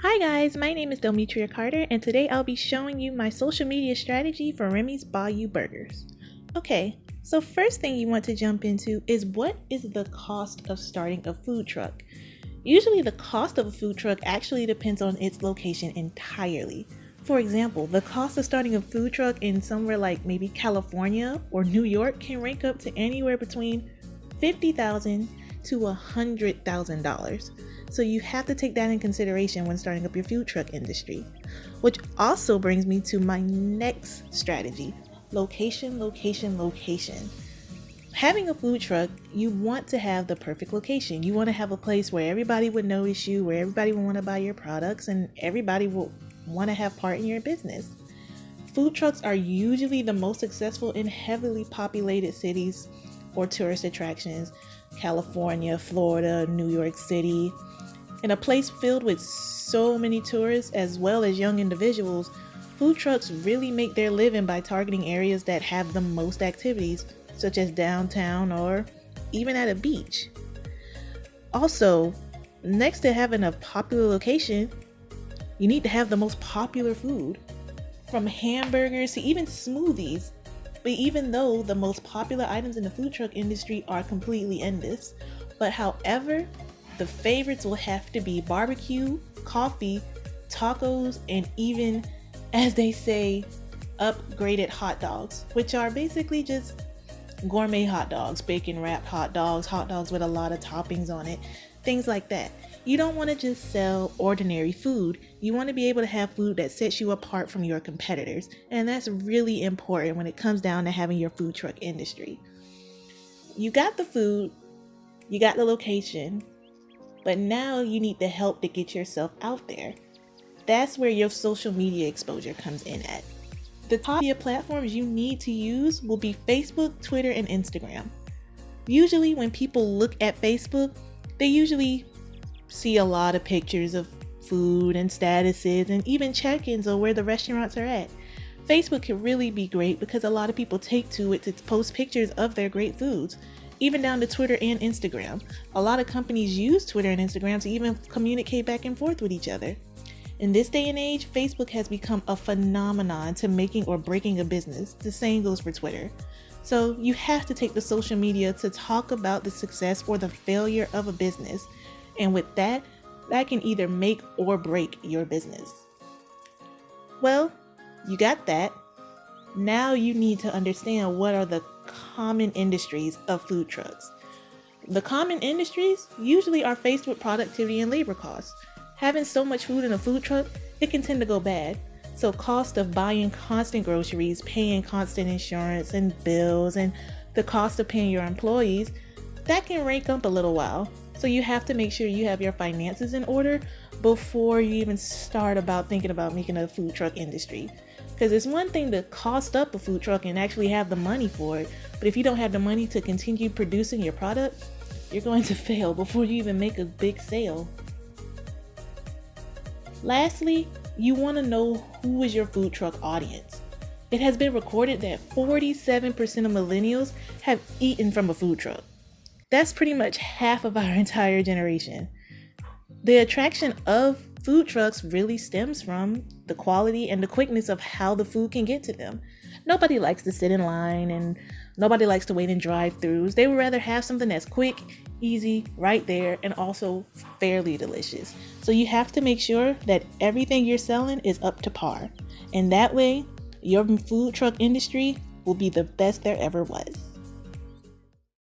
Hi guys, my name is Demetria Carter and today I'll be showing you my social media strategy for Remy's Bayou Burgers. Okay, so first thing you want to jump into is what is the cost of starting a food truck? Usually the cost of a food truck actually depends on its location entirely. For example, the cost of starting a food truck in somewhere like maybe California or New York can rank up to anywhere between $50,000 to $100,000. So you have to take that in consideration when starting up your food truck industry. Which also brings me to my next strategy: location, location, location. Having a food truck, you want to have the perfect location. You want to have a place where everybody would notice you, where everybody would want to buy your products, and everybody will want to have part in your business. Food trucks are usually the most successful in heavily populated cities or tourist attractions: California, Florida, New York City. In a place filled with so many tourists as well as young individuals, food trucks really make their living by targeting areas that have the most activities, such as downtown or even at a beach. Also, next to having a popular location, you need to have the most popular food, from hamburgers to even smoothies. But even though the most popular items in the food truck industry are completely endless, but however, the favorites will have to be barbecue, coffee, tacos, and even, as they say, upgraded hot dogs, which are basically just gourmet hot dogs, bacon wrapped hot dogs with a lot of toppings on it, things like that. You don't want to just sell ordinary food. You want to be able to have food that sets you apart from your competitors. And that's really important when it comes down to having your food truck industry. You got the food, you got the location, but now you need the help to get yourself out there. That's where your social media exposure comes in at. The top media platforms you need to use will be Facebook, Twitter, and Instagram. Usually when people look at Facebook, they usually see a lot of pictures of food and statuses and even check-ins of where the restaurants are at. Facebook can really be great because a lot of people take to it to post pictures of their great foods, even down to Twitter and Instagram. A lot of companies use Twitter and Instagram to even communicate back and forth with each other. In this day and age, Facebook has become a phenomenon to making or breaking a business. The same goes for Twitter. So you have to take the social media to talk about the success or the failure of a business. And with that can either make or break your business. Well, you got that. Now you need to understand what are the common industries of food trucks. The common industries usually are faced with productivity and labor costs. Having so much food in a food truck, it can tend to go bad. So cost of buying constant groceries, paying constant insurance and bills, and the cost of paying your employees, that can rank up a little while. So you have to make sure you have your finances in order before you even start thinking about making a food truck industry. Because it's one thing to cost up a food truck and actually have the money for it, but if you don't have the money to continue producing your product, you're going to fail before you even make a big sale. Lastly, you want to know who is your food truck audience. It has been recorded that 47% of millennials have eaten from a food truck. That's pretty much half of our entire generation. The attraction of food trucks really stems from the quality and the quickness of how the food can get to them. Nobody likes to sit in line and nobody likes to wait in drive-thrus. They would rather have something that's quick, easy, right there, and also fairly delicious. So you have to make sure that everything you're selling is up to par. And that way, your food truck industry will be the best there ever was.